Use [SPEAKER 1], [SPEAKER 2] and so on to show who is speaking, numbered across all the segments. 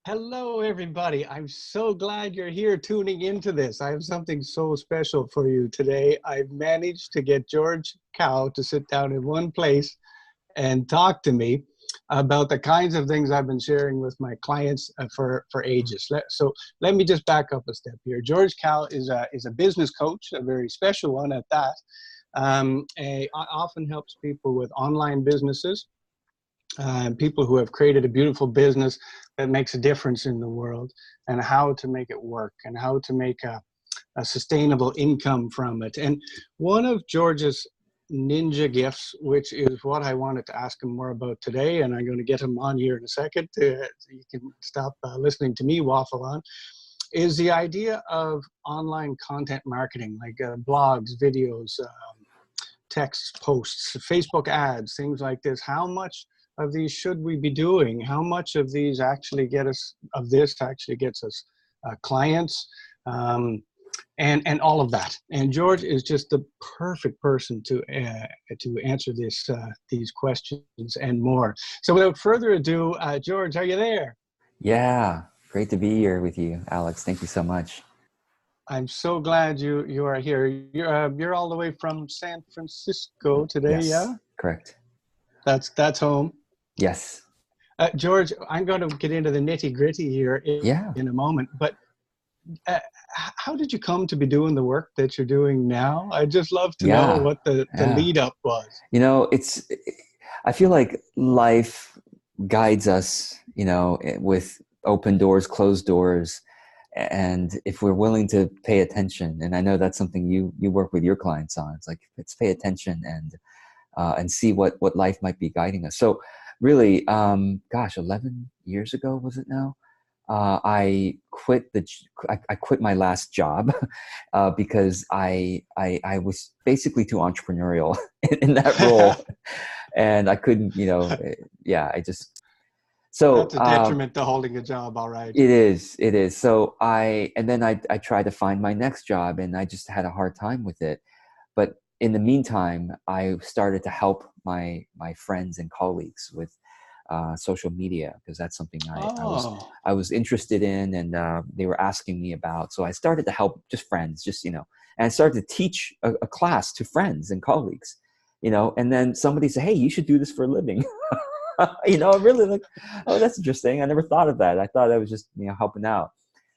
[SPEAKER 1] Hello, everybody. I'm so glad you're here tuning into this. I have something so special for you today. I've managed to get George Kao to sit down in one place and talk to me about the kinds of things I've been sharing with my clients for ages. So let me just back up a step here. George Kao is a business coach, a very special one at that. Often helps people with online businesses, people who have created a beautiful business that makes a difference in the world, and how to make it work and how to make a sustainable income from it. And one of George's ninja gifts, which is what I wanted to ask him more about today, and I'm going to get him on here in a second, so you can stop listening to me waffle on, is the idea of online content marketing, like blogs, videos, text posts, Facebook ads, things like this. How much of these should we be doing? How much of these actually get us, of this actually gets us clients, and all of that. And George is just the perfect person to answer these questions and more. So without further ado, George, are you there?
[SPEAKER 2] Yeah, great to be here with you, Alex. Thank you so much.
[SPEAKER 1] I'm so glad you are here. You're all the way from San Francisco today,
[SPEAKER 2] Yes,
[SPEAKER 1] yeah?
[SPEAKER 2] correct.
[SPEAKER 1] That's home.
[SPEAKER 2] Yes.
[SPEAKER 1] George, I'm going to get into the nitty gritty here
[SPEAKER 2] Yeah.
[SPEAKER 1] in a moment, but uh, how did you come to be doing the work that you're doing now? I'd just love to know
[SPEAKER 2] Yeah.
[SPEAKER 1] what the
[SPEAKER 2] Yeah.
[SPEAKER 1] lead up was.
[SPEAKER 2] I feel like life guides us, with open doors, closed doors. And if we're willing to pay attention, and I know that's something you work with your clients on, it's like, let's pay attention and see what life might be guiding us. So really, 11 years ago, was it now? I quit my last job because I was basically too entrepreneurial in that role, and I couldn't, yeah, I just so
[SPEAKER 1] That's a detriment to holding a job, all right.
[SPEAKER 2] it is. So I tried to find my next job, and I just had a hard time with it. But in the meantime, I started to help my friends and colleagues with social media, because that's something
[SPEAKER 1] Oh,
[SPEAKER 2] I was interested in, and they were asking me about. So I started to help just friends, and I started to teach a class to friends and colleagues, and then somebody said, "Hey, you should do this for a living." I'm really like, oh, that's interesting. I never thought of that. I thought I was just helping out.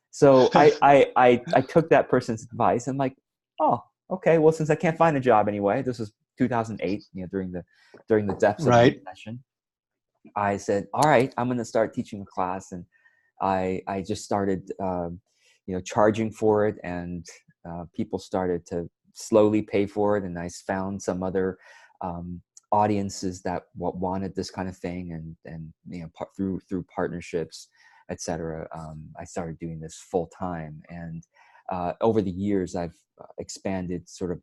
[SPEAKER 2] So I took that person's advice, and like, oh, okay. Well, since I can't find a job anyway, this was 2008, during the depths of the
[SPEAKER 1] right.
[SPEAKER 2] recession. I said, all right, I'm going to start teaching a class. And I just started, charging for it, and people started to slowly pay for it. And I found some other audiences that wanted this kind of thing, and through partnerships, etc. I started doing this full time, and over the years, I've expanded sort of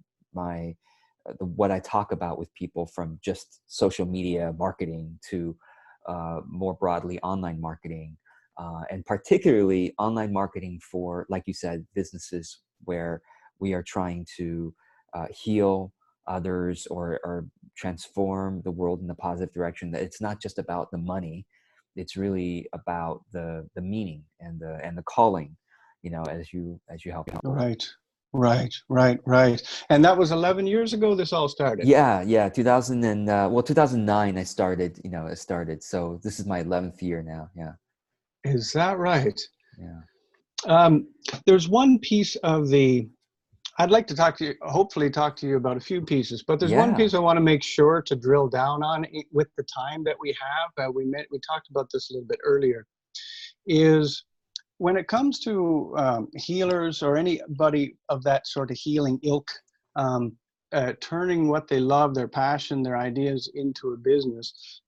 [SPEAKER 2] what I talk about with people, from just social media marketing to more broadly online marketing, and particularly online marketing for, like you said, businesses where we are trying to heal others, or transform the world in a positive direction. That it's not just about the money; it's really about the meaning and the calling. As you help people.
[SPEAKER 1] Right, right. And that was 11 years ago this all started.
[SPEAKER 2] Yeah, 2009 I started. So this is my 11th year now. Yeah.
[SPEAKER 1] Is that right?
[SPEAKER 2] Yeah.
[SPEAKER 1] Um, there's one piece of I'd like to hopefully talk to you about a few pieces, but there's one
[SPEAKER 2] Yeah.
[SPEAKER 1] piece I want to make sure to drill down on with the time that we have. We talked about this a little bit earlier, is when it comes to healers or anybody of that sort of healing ilk, turning what they love, their passion, their ideas into a business.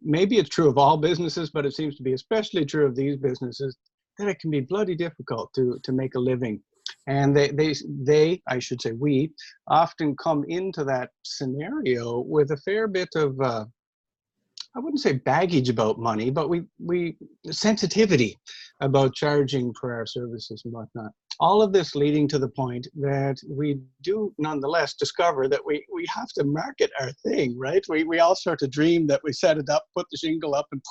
[SPEAKER 1] Maybe it's true of all businesses, but it seems to be especially true of these businesses, that it can be bloody difficult to make a living. And I should say we, often come into that scenario with a fair bit of I wouldn't say baggage about money, but we sensitivity about charging for our services and whatnot. All of this leading to the point that we do nonetheless discover that we have to market our thing, right? We all sort of dream that we set it up, put the shingle up, and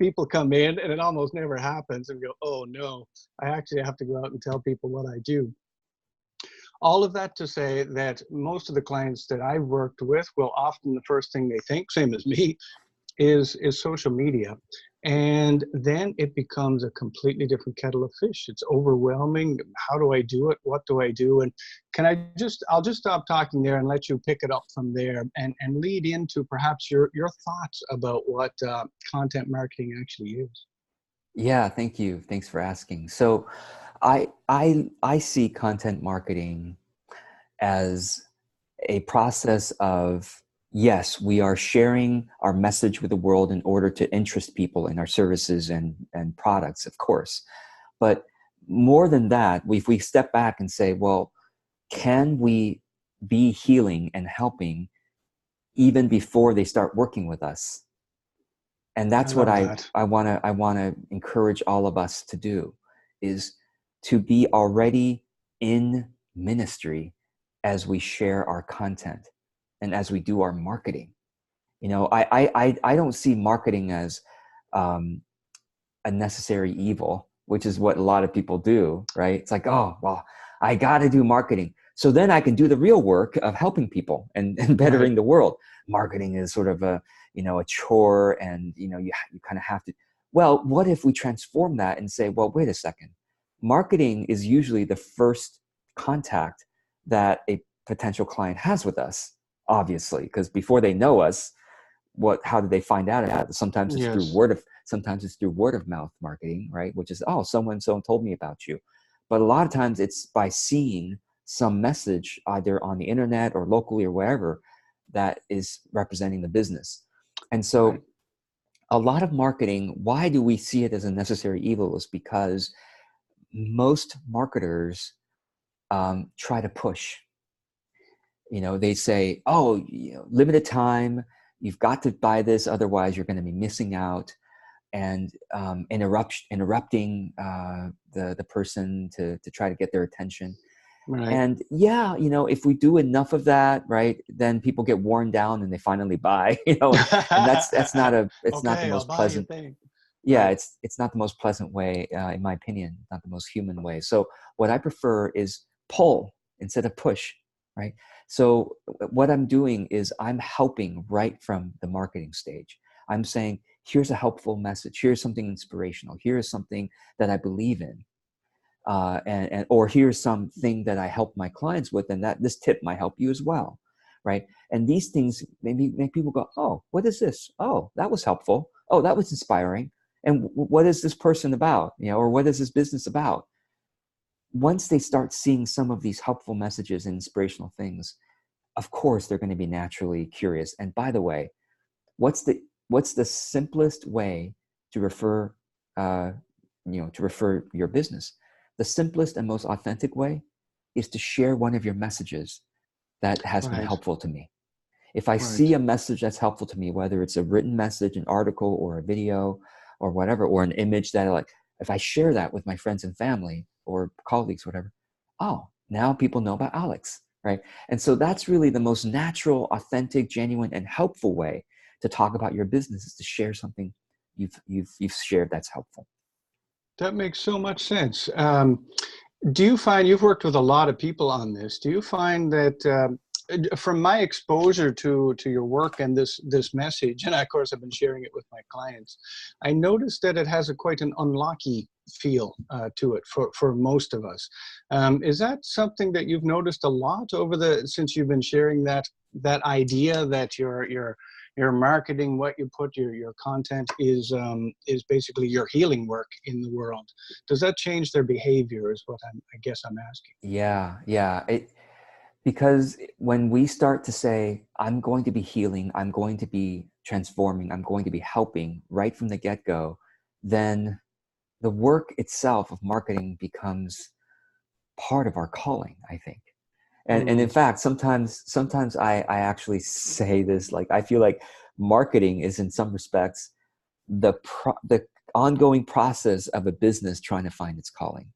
[SPEAKER 1] people come in and it almost never happens and go, oh no, I actually have to go out and tell people what I do. All of that to say that most of the clients that I've worked with will often the first thing they think, same as me, is social media. And then it becomes a completely different kettle of fish. It's overwhelming. How do I do it? What do I do? And I'll just stop talking there and let you pick it up from there and lead into perhaps your thoughts about what content marketing actually is.
[SPEAKER 2] Yeah, thank you. Thanks for asking. So I see content marketing as a process of, yes, we are sharing our message with the world in order to interest people in our services and products, of course. But more than that, if we step back and say, well, can we be healing and helping even before they start working with us? And
[SPEAKER 1] I
[SPEAKER 2] that's what
[SPEAKER 1] love
[SPEAKER 2] I
[SPEAKER 1] that.
[SPEAKER 2] wanna encourage all of us to do, is to be already in ministry as we share our content and as we do our marketing. You know, I don't see marketing as um, a necessary evil, which is what a lot of people do, right? It's like, oh, well, I got to do marketing, so then I can do the real work of helping people and
[SPEAKER 1] Right.
[SPEAKER 2] bettering the world. Marketing is sort of a, you know, a chore, and you kind of have to. Well, what if we transform that and say, well, wait a second, marketing is usually the first contact that a potential client has with us, obviously, because before they know us, how did they find out about it?
[SPEAKER 1] Yes.
[SPEAKER 2] Sometimes it's through word of mouth marketing, right? Which is, oh, someone so told me about you. But a lot of times it's by seeing some message either on the internet or locally or wherever that is representing the business. And
[SPEAKER 1] Right.
[SPEAKER 2] so a lot of marketing, why do we see it as a necessary evil, is because most marketers try to push. You know, they say, oh, you know, limited time, you've got to buy this, otherwise you're going to be missing out, and interrupting the person to try to get their attention.
[SPEAKER 1] Right.
[SPEAKER 2] And yeah, you know, if we do enough of that, right, then people get worn down and they finally buy, you know, and it's not the
[SPEAKER 1] Okay, I'll
[SPEAKER 2] most
[SPEAKER 1] buy your
[SPEAKER 2] pleasant.
[SPEAKER 1] thing.
[SPEAKER 2] Yeah,
[SPEAKER 1] Right.
[SPEAKER 2] it's not the most pleasant way, in my opinion, not the most human way. So what I prefer is pull instead of push, right? So what I'm doing is I'm helping right from the marketing stage. I'm saying, here's a helpful message, here's something inspirational, here's something that I believe in, and or here's something that I help my clients with, and that this tip might help you as well, right? And these things maybe make people go, oh, what is this? Oh, that was helpful. Oh, that was inspiring. And what is this person about? You know, or what is this business about? Once they start seeing some of these helpful messages and inspirational things, of course they're going to be naturally curious. And by the way, what's the simplest way to refer to refer your business? The simplest and most authentic way is to share one of your messages that has been
[SPEAKER 1] Right.
[SPEAKER 2] helpful to me. If I
[SPEAKER 1] Right.
[SPEAKER 2] see a message that's helpful to me, whether it's a written message, an article, or a video, or whatever, or an image that I like, if I share that with my friends and family or colleagues, whatever, oh, now people know about Alex, right? And so that's really the most natural, authentic, genuine, and helpful way to talk about your business, is to share something you've shared that's helpful.
[SPEAKER 1] That makes so much sense. Do you find you've worked with a lot of people on this? Do you find that from my exposure to your work and this message, and of course I've been sharing it with my clients, I noticed that it has quite an unlocky feel to it for most of us. Is that something that you've noticed a lot since you've been sharing that idea that your marketing, what you put your content is basically your healing work in the world? Does that change their behavior is what I guess I'm asking.
[SPEAKER 2] Yeah. Because when we start to say, I'm going to be healing, I'm going to be transforming, I'm going to be helping right from the get-go, then the work itself of marketing becomes part of our calling, I think. And in
[SPEAKER 1] Mm.
[SPEAKER 2] fact, sometimes I actually say this, like, I feel like marketing is in some respects the ongoing process of a business trying to find its calling.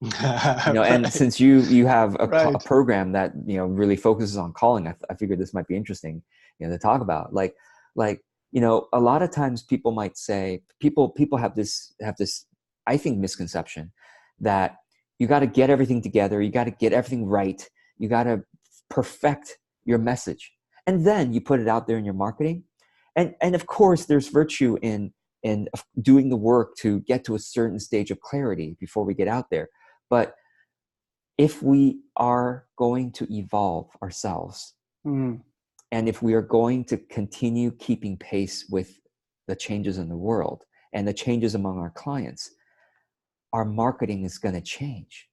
[SPEAKER 2] You know, and
[SPEAKER 1] Right.
[SPEAKER 2] since you have a
[SPEAKER 1] Right.
[SPEAKER 2] program that, you know, really focuses on calling, I figured this might be interesting, you know, to talk about. Like you know, a lot of times people might say, people have this, I think, misconception that you got to get everything together, you got to get everything right, you got to perfect your message, and then you put it out there in your marketing. And of course, there's virtue in doing the work to get to a certain stage of clarity before we get out there. But if we are going to evolve ourselves,
[SPEAKER 1] Mm.
[SPEAKER 2] and if we are going to continue keeping pace with the changes in the world and the changes among our clients, our marketing is going to change.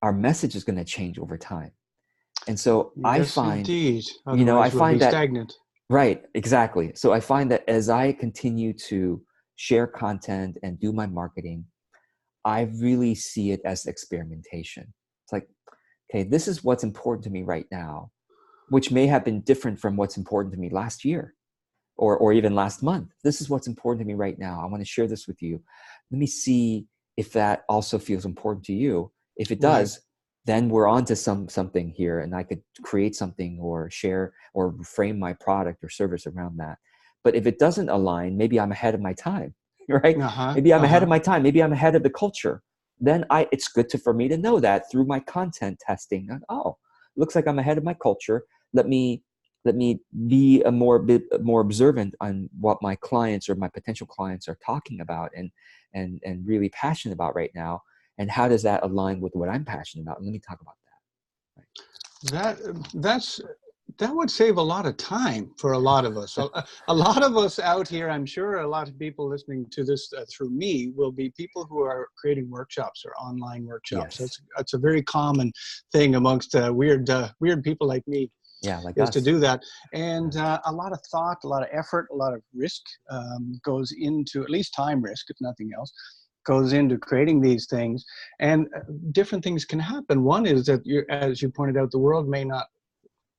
[SPEAKER 2] Our message is going to change over time. And so I
[SPEAKER 1] Yes,
[SPEAKER 2] find,
[SPEAKER 1] indeed.
[SPEAKER 2] you know, I
[SPEAKER 1] Otherwise, we'll
[SPEAKER 2] find
[SPEAKER 1] be
[SPEAKER 2] that,
[SPEAKER 1] stagnant.
[SPEAKER 2] right, exactly. So I find that as I continue to share content and do my marketing, I really see it as experimentation. It's like, okay, this is what's important to me right now, which may have been different from what's important to me last year or even last month. This is what's important to me right now. I want to share this with you. Let me see if that also feels important to you. If it
[SPEAKER 1] Right.
[SPEAKER 2] does, then we're on to something here, and I could create something or share or frame my product or service around that. But if it doesn't align, maybe I'm ahead of my time, right?
[SPEAKER 1] Uh-huh.
[SPEAKER 2] Maybe I'm ahead of
[SPEAKER 1] Uh-huh.
[SPEAKER 2] my time. Maybe I'm ahead of the culture. Then it's good for me to know that through my content testing. Oh, looks like I'm ahead of my culture. Let me be a bit more observant on what my clients or my potential clients are talking about and really passionate about right now, and how does that align with what I'm passionate about, and let me talk about that. Right.
[SPEAKER 1] That that's that would save a lot of time for a lot of us. A lot of us out here, I'm sure a lot of people listening to this through me will be people who are creating workshops or online workshops.
[SPEAKER 2] Yes.
[SPEAKER 1] That's a very common thing amongst weird people like me,
[SPEAKER 2] Yeah, like
[SPEAKER 1] is to
[SPEAKER 2] us.
[SPEAKER 1] do that. And
[SPEAKER 2] Yeah.
[SPEAKER 1] a lot of thought, a lot of effort, a lot of risk goes into, at least time risk, if nothing else, goes into creating these things. And different things can happen. One is that, as you pointed out, the world may not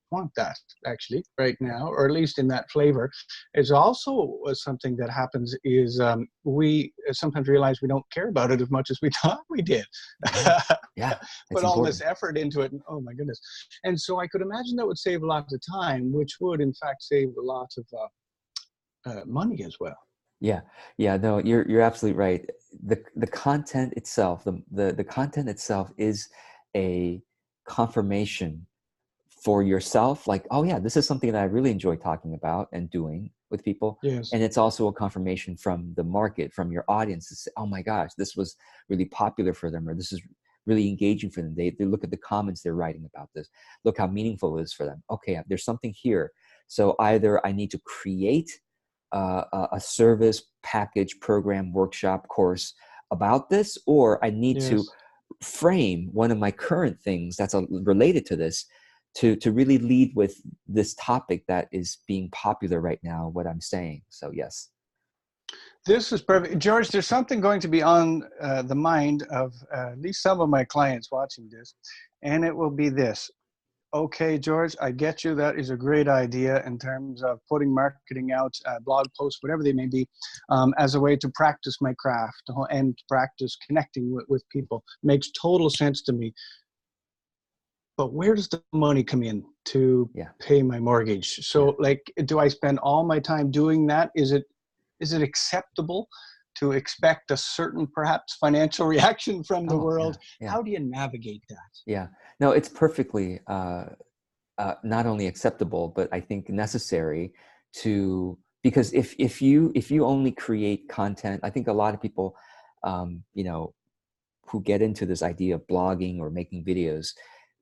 [SPEAKER 1] want that actually right
[SPEAKER 2] Yeah.
[SPEAKER 1] now, or at least in that flavor. It's also something that happens is we sometimes realize we don't care about it as much as we thought we did.
[SPEAKER 2] Yeah. Yeah. It's
[SPEAKER 1] Put all this
[SPEAKER 2] important.
[SPEAKER 1] effort into it, and oh my goodness. And so I could imagine that would save a lot of time, which would in fact save a lot of money as well.
[SPEAKER 2] Yeah. Yeah. No, you're absolutely right. The content itself, the content itself is a confirmation for yourself, like, oh yeah, this is something that I really enjoy talking about and doing with people.
[SPEAKER 1] Yes.
[SPEAKER 2] And it's also a confirmation from the market, from your audience, to say, oh my gosh, this was really popular for them, or this is really engaging for them. They look at the comments they're writing about this, look how meaningful it is for them. Okay, there's something here. So either I need to create a service, package, program, workshop, course about this, or I need to
[SPEAKER 1] Yes.
[SPEAKER 2] frame one of my current things that's related to this, to really lead with this topic that is being popular right now, what I'm saying. So yes.
[SPEAKER 1] This is perfect. George, there's something going to be on the mind of at least some of my clients watching this, and it will be this. Okay, George, I get you. That is a great idea in terms of putting marketing out, blog posts, whatever they may be, as a way to practice my craft and practice connecting with people. Makes total sense to me. But where does the money come in to
[SPEAKER 2] Yeah.
[SPEAKER 1] pay my mortgage?
[SPEAKER 2] Yeah.
[SPEAKER 1] So, like, do I spend all my time doing that? Is it acceptable to expect a certain perhaps financial reaction from the
[SPEAKER 2] Oh yeah.
[SPEAKER 1] world?
[SPEAKER 2] Yeah.
[SPEAKER 1] How do you navigate that?
[SPEAKER 2] Yeah. No, it's perfectly not only acceptable, but I think necessary to, because if you only create content, I think a lot of people, you know, who get into this idea of blogging or making videos,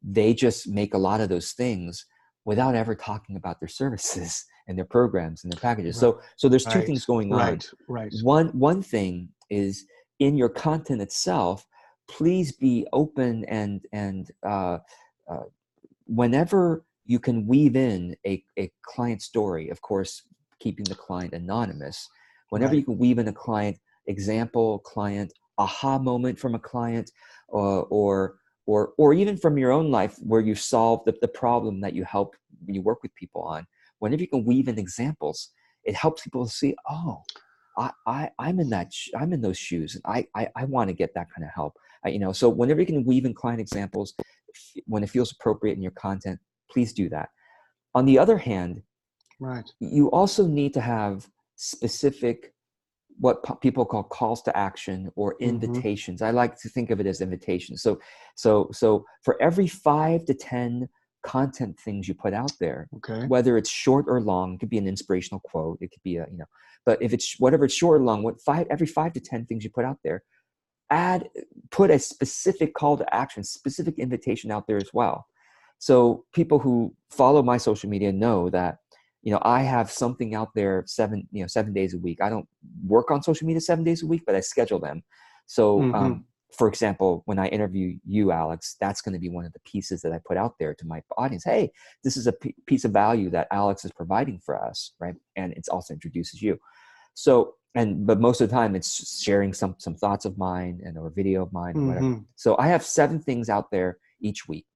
[SPEAKER 2] they just make a lot of those things without ever talking about their services and their programs and their packages. So there's two
[SPEAKER 1] Right,
[SPEAKER 2] things going on.
[SPEAKER 1] right, right.
[SPEAKER 2] One thing is, in your content itself, please be open and uh, whenever you can weave in a client story, of course, keeping the client anonymous, whenever you
[SPEAKER 1] Right.
[SPEAKER 2] can weave in a client example, client aha moment from a client, or even from your own life where you solved the problem that you work with people on, whenever you can weave in examples, it helps people see, oh, I'm in I'm in those shoes, and I want to get that kind of help. So whenever you can weave in client examples, when it feels appropriate in your content, please do that. On the other hand,
[SPEAKER 1] Right.
[SPEAKER 2] You also need to have specific, what people call calls to action or
[SPEAKER 1] Mm-hmm.
[SPEAKER 2] invitations. I like to think of it as invitations. So for every 5 to 10 content things you put out there,
[SPEAKER 1] Okay.
[SPEAKER 2] whether it's short or long, it could be an inspirational quote, it could be a, but if it's whatever, it's short or long, every 5 to 10 things you put out there, put a specific call to action, specific invitation out there as well. So people who follow my social media know that, I have something out there 7 days a week. I don't work on social media 7 days a week, but I schedule them. So,
[SPEAKER 1] Mm-hmm.
[SPEAKER 2] for example, when I interview you, Alex, that's going to be one of the pieces that I put out there to my audience. Hey, this is a piece of value that Alex is providing for us, right? And it also introduces you. So, but most of the time it's sharing some thoughts of mine or a video of mine or whatever.
[SPEAKER 1] Mm-hmm.
[SPEAKER 2] So I have 7 things out there each week.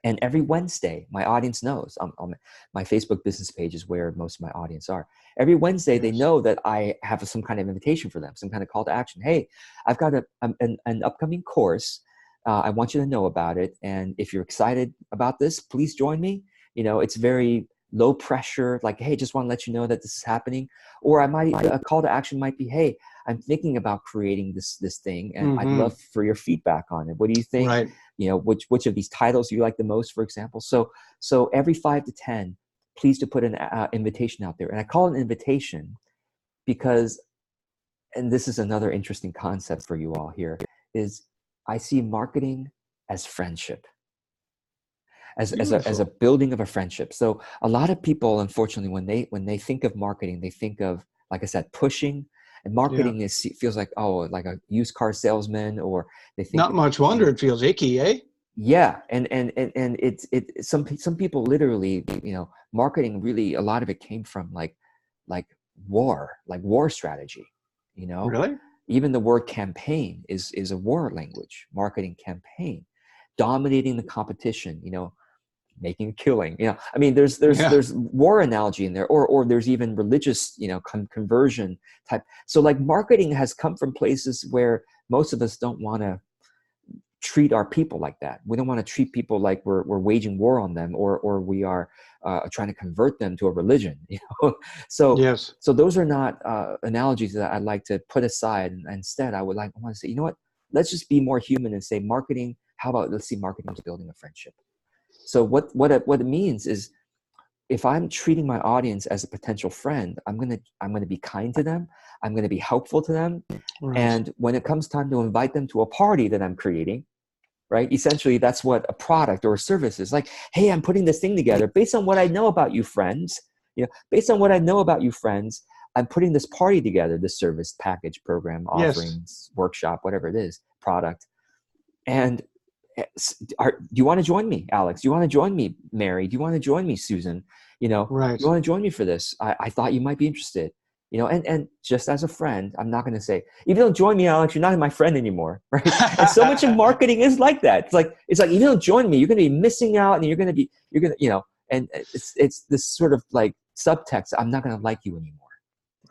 [SPEAKER 2] And every Wednesday, my audience knows. On my Facebook business page is where most of my audience are. Every Wednesday, they
[SPEAKER 1] Yes.
[SPEAKER 2] know that I have some kind of invitation for them, some kind of call to action. Hey, I've got an upcoming course. I want you to know about it. And if you're excited about this, please join me. It's very low pressure. Like, hey, just want to let you know that this is happening. Or a call to action might be, hey, I'm thinking about creating this thing, and I'd
[SPEAKER 1] Mm-hmm.
[SPEAKER 2] love for your feedback on it. What do you think?
[SPEAKER 1] Right.
[SPEAKER 2] Which of these titles you like the most, for example. So every 5 to 10, please to put an invitation out there. And I call it an invitation because, and this is another interesting concept for you all here, is I see marketing as friendship, as a
[SPEAKER 1] Beautiful.
[SPEAKER 2] building of a friendship. So a lot of people, unfortunately, when they think of marketing, they think of, like I said, pushing. And
[SPEAKER 1] Yeah.
[SPEAKER 2] marketing feels like, oh, like a used car salesman, or they think,
[SPEAKER 1] Not much wonder it feels icky, eh?
[SPEAKER 2] yeah, and some people literally, marketing really, a lot of it came from like war strategy, you know.
[SPEAKER 1] Really?
[SPEAKER 2] Even the word campaign is a war language. Marketing campaign, dominating the competition, making a killing. I mean,
[SPEAKER 1] Yeah.
[SPEAKER 2] there's war analogy in there, or there's even religious, conversion type. So like marketing has come from places where most of us don't want to treat our people like that. We don't want to treat people like we're waging war on them, or we are trying to convert them to a religion. So
[SPEAKER 1] Yes.
[SPEAKER 2] those are not analogies that I'd like to put aside. And instead, I want to say, you know what? Let's just be more human and say marketing. How about let's see marketing as building a friendship. So what it means is, if I'm treating my audience as a potential friend, I'm gonna be kind to them. I'm gonna be helpful to them.
[SPEAKER 1] Right.
[SPEAKER 2] And when it comes time to invite them to a party that I'm creating, right? Essentially, that's what a product or a service is. Like, hey, I'm putting this thing together based on what I know about you, friends. Based on what I know about you, friends, I'm putting this party together, this service, package, program,
[SPEAKER 1] Yes.
[SPEAKER 2] offerings, workshop, whatever it is, product. And do you want to join me, Alex? Do you want to join me, Mary? Do you want to join me, Susan?
[SPEAKER 1] Right.
[SPEAKER 2] You want to join me for this? I thought you might be interested. And just as a friend, I'm not going to say, if you don't join me, Alex, you're not my friend anymore, right? And so much of marketing is like that. It's like if you don't join me, you're going to be missing out, and and it's this sort of like subtext. I'm not going to like you anymore,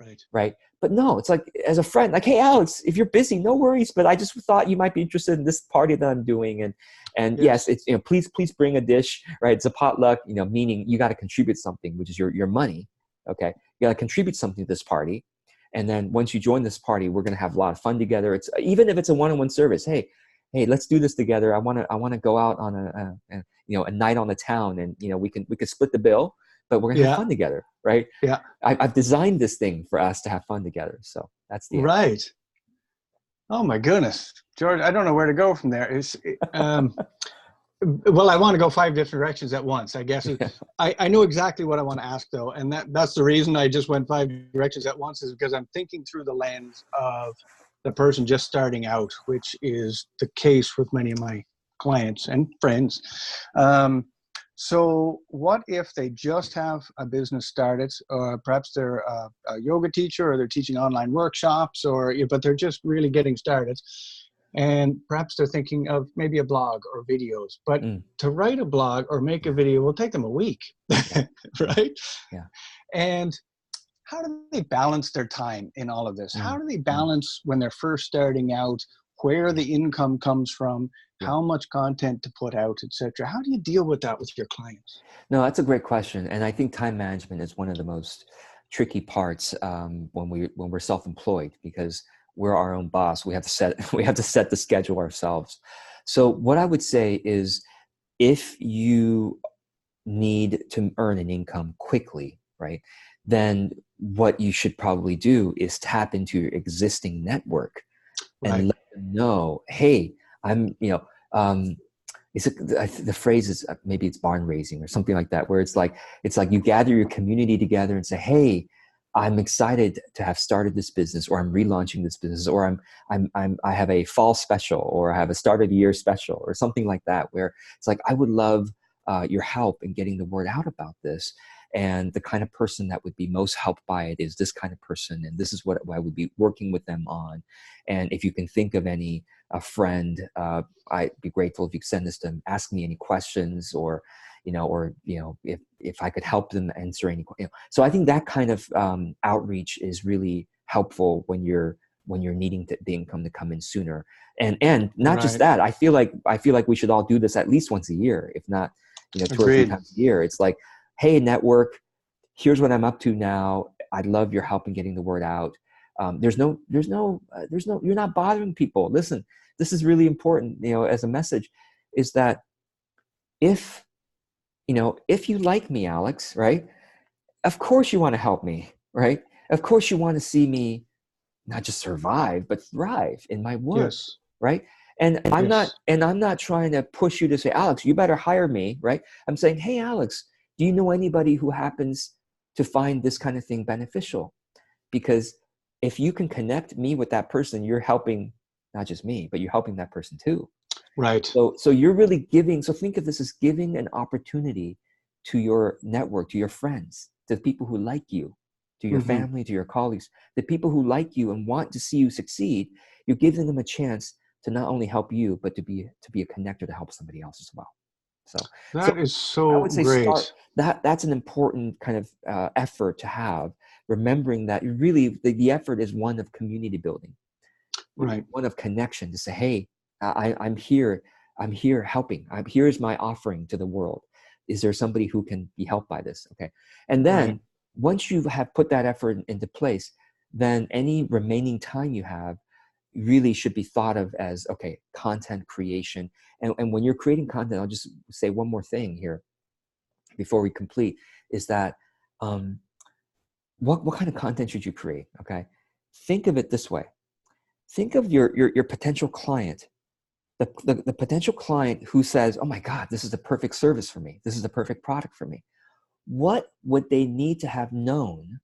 [SPEAKER 1] Right.
[SPEAKER 2] right? But no, it's like, as a friend, like, hey, Alex, if you're busy, no worries, but I just thought you might be interested in this party that I'm doing. And yes,
[SPEAKER 1] Yes.
[SPEAKER 2] it's, please bring a dish, right? It's a potluck, meaning you got to contribute something, which is your money. Okay. You got to contribute something to this party. And then once you join this party, we're going to have a lot of fun together. It's, even if it's a one-on-one service, hey, let's do this together. I want to go out on a night on the town, and, we can split the bill, but we're going to have
[SPEAKER 1] Yeah.
[SPEAKER 2] fun together. Right.
[SPEAKER 1] Yeah.
[SPEAKER 2] I've designed this thing for us to have fun together. So that's the idea.
[SPEAKER 1] Right. Oh my goodness, George, I don't know where to go from there. Well, I want to go 5 different directions at once, I guess. I know exactly what I want to ask, though, and that's the reason I just went 5 directions at once, is because I'm thinking through the lens of the person just starting out, which is the case with many of my clients and friends. So what if they just have a business started, perhaps they're a yoga teacher, or they're teaching online workshops, but they're just really getting started, and perhaps they're thinking of maybe a blog or videos, but to write a blog or make a video will take them a week, right?
[SPEAKER 2] Yeah.
[SPEAKER 1] And how do they balance their time in all of this? How do they balance when they're first starting out? where the income comes from,
[SPEAKER 2] Yeah.
[SPEAKER 1] how much content to put out, etc. How do you deal with that with your clients?
[SPEAKER 2] No, that's a great question, and I think time management is one of the most tricky parts when we're self-employed, because we're our own boss. We have to set we have to set the schedule ourselves. So what I would say is, if you need to earn an income quickly, right, then what you should probably do is tap into your existing network and
[SPEAKER 1] Right.
[SPEAKER 2] let them know, hey, I'm, it's the phrase is maybe it's barn raising or something like that, where it's like you gather your community together and say, hey, I'm excited to have started this business, or I'm relaunching this business, or I have a fall special, or I have a start of the year special, or something like that, where it's like, I would love your help in getting the word out about this. And the kind of person that would be most helped by it is this kind of person, and this is what I would be working with them on. And if you can think of any a friend, I'd be grateful if you could send this to them, ask me any questions, or if I could help them answer any. So I think that kind of outreach is really helpful when you're needing the income to come in sooner. And not just
[SPEAKER 1] Right.
[SPEAKER 2] that, I feel like we should all do this at least once a year, if not 2 or 3
[SPEAKER 1] Agreed.
[SPEAKER 2] times a year. It's like, hey, network, here's what I'm up to now. I'd love your help in getting the word out. There's no, you're not bothering people. Listen, this is really important, as a message, is that if you like me, Alex, right? Of course you want to help me, right? Of course you want to see me not just survive, but thrive in my work,
[SPEAKER 1] Yes.
[SPEAKER 2] right? And I'm
[SPEAKER 1] Yes.
[SPEAKER 2] not trying to push you to say, Alex, you better hire me, right? I'm saying, hey, Alex, do you know anybody who happens to find this kind of thing beneficial? Because if you can connect me with that person, you're helping not just me, but you're helping that person too.
[SPEAKER 1] Right.
[SPEAKER 2] So you're really giving. So think of this as giving an opportunity to your network, to your friends, to the people who like you, to your
[SPEAKER 1] Hmm.
[SPEAKER 2] family, to your colleagues, the people who like you and want to see you succeed. You're giving them a chance to not only help you, but to be a connector to help somebody else as well. So
[SPEAKER 1] That is
[SPEAKER 2] I
[SPEAKER 1] so
[SPEAKER 2] would say start
[SPEAKER 1] great.
[SPEAKER 2] that's an important kind of effort to have, remembering that really the effort is one of community building,
[SPEAKER 1] Right.
[SPEAKER 2] one of connection, to say, hey, I'm here. I'm here helping. Here's my offering to the world. Is there somebody who can be helped by this? Okay. And
[SPEAKER 1] Right.
[SPEAKER 2] then once you have put that effort into place, then any remaining time you have really should be thought of as, okay, content creation. And when you're creating content, I'll just say one more thing here before we complete, is that what kind of content should you create? Okay. Think of it this way. Think of your potential client, the potential client who says, oh my God, this is the perfect service for me. This is the perfect product for me. What would they need to have known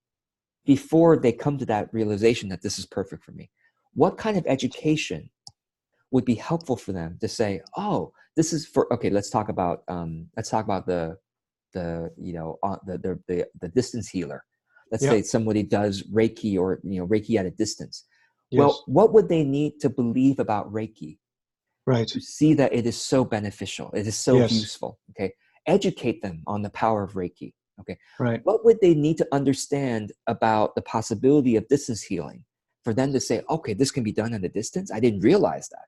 [SPEAKER 2] before they come to that realization that this is perfect for me? What kind of education would be helpful for them to say, oh, this is for, okay, let's talk about the distance healer. Let's
[SPEAKER 1] Yeah.
[SPEAKER 2] say somebody does Reiki, or Reiki at a distance. Well,
[SPEAKER 1] Yes.
[SPEAKER 2] what would they need to believe about Reiki
[SPEAKER 1] Right.
[SPEAKER 2] to see that it is so beneficial, it is so
[SPEAKER 1] Yes.
[SPEAKER 2] useful? Okay, educate them on the power of Reiki. Okay,
[SPEAKER 1] Right.
[SPEAKER 2] what would they need to understand about the possibility of distance healing for them to say, okay, this can be done at a distance? I didn't realize that.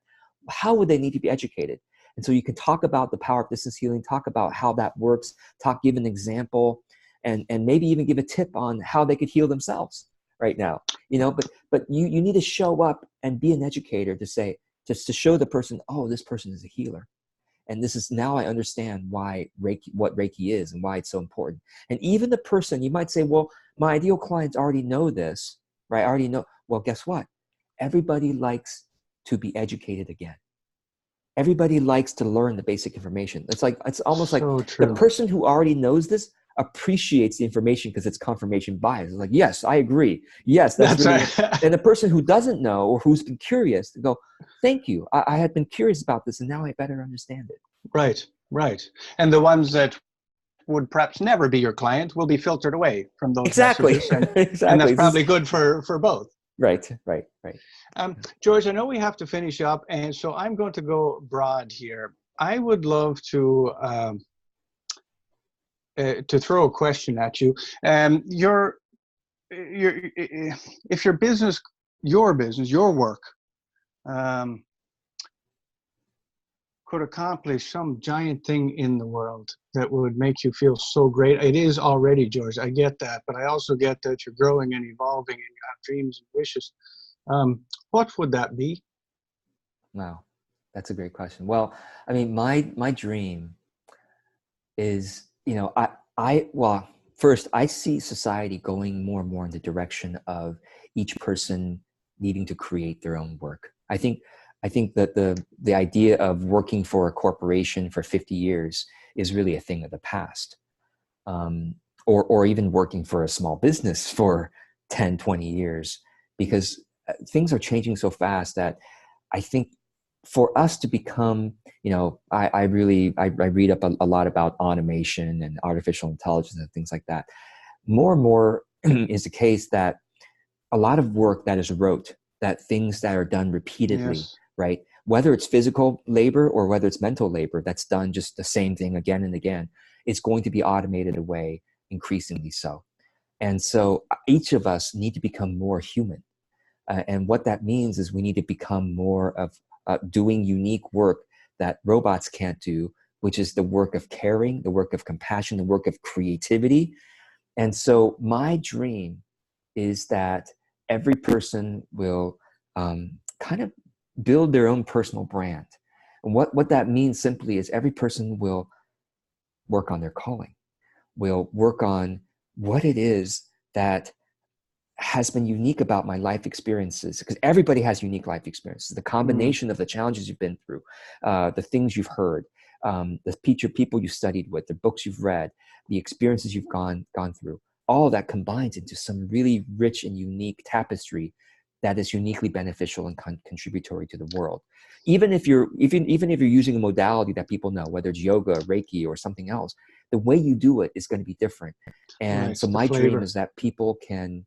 [SPEAKER 2] How would they need to be educated? And so you can talk about the power of distance healing, talk about how that works, give an example, and maybe even give a tip on how they could heal themselves right now. But you need to show up and be an educator to say, just to show the person, oh, this person is a healer. And this is, now I understand why Reiki, what Reiki is and why it's so important. And even the person, you might say, well, my ideal clients already know this, right? I already know. Well, guess what? Everybody likes to be educated again. Everybody likes to learn the basic information. It's almost like
[SPEAKER 1] So
[SPEAKER 2] the
[SPEAKER 1] true.
[SPEAKER 2] person who already knows this appreciates the information because it's confirmation bias. It's like, yes, I agree. Yes, that's
[SPEAKER 1] That's
[SPEAKER 2] really.
[SPEAKER 1] right.
[SPEAKER 2] And the person who doesn't know, or who's been curious, to go, thank you. I had been curious about this, and now I better understand it.
[SPEAKER 1] Right. Right. And the ones that would perhaps never be your client will be filtered away from those
[SPEAKER 2] Exactly.
[SPEAKER 1] messages, and that's
[SPEAKER 2] Exactly. This is
[SPEAKER 1] probably good for both.
[SPEAKER 2] right, right, right.
[SPEAKER 1] George, I know we have to finish up, and so I'm going to go broad here. I would love to throw a question at you. Your if your business, your work, could accomplish some giant thing in the world that would make you feel so great. It is already, George. I get that, but I also get that you're growing and evolving and you have dreams and wishes. What would that be?
[SPEAKER 2] Wow, that's a great question. Well, I mean, my dream is, well, first, I see society going more and more in the direction of each person needing to create their own work. I think that the idea of working for a corporation for 50 years is really a thing of the past. Or even working for a small business for 10, 20 years, because things are changing so fast that I think for us to become, I read up a lot about automation and artificial intelligence and things like that. More and more is the case that a lot of work that is rote, that things that are done repeatedly,
[SPEAKER 1] Yes.
[SPEAKER 2] right? Whether it's physical labor or whether it's mental labor that's done just the same thing again and again, it's going to be automated away, increasingly so. And so each of us need to become more human. And what that means is we need to become more of doing unique work that robots can't do, which is the work of caring, the work of compassion, the work of creativity. And so my dream is that every person will kind of build their own personal brand. And what that means simply is every person will work on their calling, will work on what it is that has been unique about my life experiences, because everybody has unique life experiences. The combination of the challenges you've been through, the things you've heard, the people you studied with, the books you've read, the experiences you've gone through, all of that combines into some really rich and unique tapestry that is uniquely beneficial and contributory to the world. Even if you're using a modality that people know, whether it's yoga, Reiki, or something else, the way you do it is going to be different. And
[SPEAKER 1] Right.
[SPEAKER 2] so
[SPEAKER 1] The
[SPEAKER 2] my dream
[SPEAKER 1] flavor.
[SPEAKER 2] is that people can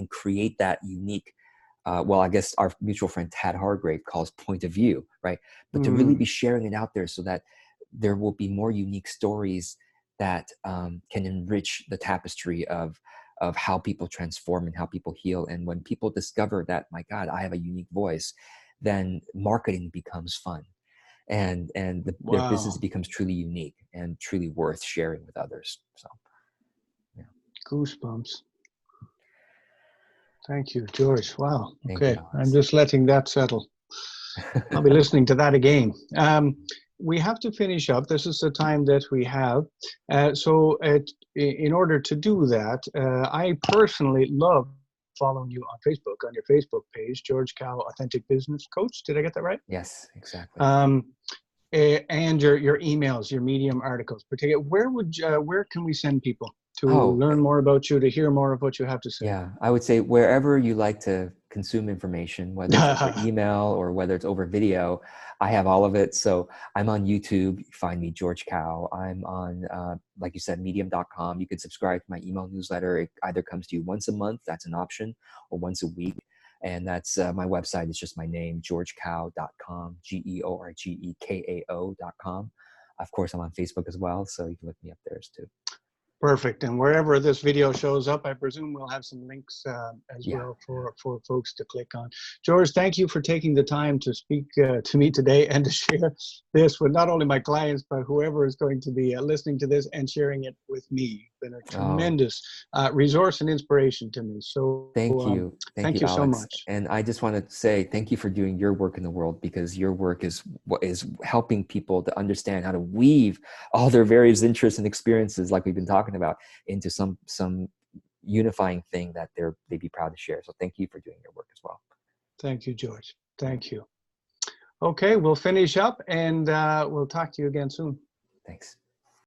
[SPEAKER 2] create that unique, well, I guess our mutual friend Tad Hargrave calls point of view, right? But to really be sharing it out there so that there will be more unique stories that can enrich the tapestry of how people transform and how people heal. And when people discover that, my God, I have a unique voice, then marketing becomes fun. And their business
[SPEAKER 1] Wow.
[SPEAKER 2] becomes truly unique and truly worth sharing with others. So, yeah.
[SPEAKER 1] Goosebumps. Thank you, George. Wow.
[SPEAKER 2] Thank you,
[SPEAKER 1] Okay. I'm
[SPEAKER 2] Alex.
[SPEAKER 1] just letting that settle. I'll be listening to that again. We have to finish up. This is the time that we have. In order to do that, I personally love following you on Facebook, on your Facebook page, George Kao, Authentic Business Coach. Did I get that right?
[SPEAKER 2] Yes, exactly.
[SPEAKER 1] Um, and your emails, your Medium articles. Particular, where can we send people to
[SPEAKER 2] Oh,
[SPEAKER 1] learn more about you, to hear more of what you have to say?
[SPEAKER 2] yeah, I would say wherever you like to consume information, whether it's over email or whether it's over video, I have all of it. So I'm on YouTube. You find me, George Kao. I'm on, like you said, medium.com. You can subscribe to my email newsletter. It either comes to you once a month, that's an option, or once a week. And that's my website is just my name, georgekao.com, georgekao.com. Of course, I'm on Facebook as well, so you can look me up there too.
[SPEAKER 1] Perfect. And wherever this video shows up, I presume we'll have some links as
[SPEAKER 2] Yeah.
[SPEAKER 1] well for folks to click on. George, thank you for taking the time to speak to me today and to share this with not only my clients, but whoever is going to be listening to this and sharing it with me. It's been a
[SPEAKER 2] Oh,
[SPEAKER 1] tremendous resource and inspiration to me. So
[SPEAKER 2] thank you. Thank
[SPEAKER 1] thank
[SPEAKER 2] you,
[SPEAKER 1] you so
[SPEAKER 2] Alex.
[SPEAKER 1] much.
[SPEAKER 2] And I just want to say thank you for doing your work in the world, because your work is what is helping people to understand how to weave all their various interests and experiences, like we've been talking about, into some unifying thing that they'd be proud to share. So thank you for doing your work as well.
[SPEAKER 1] Thank you, George. Thank you. Okay, we'll finish up and we'll talk to you again soon.
[SPEAKER 2] Thanks.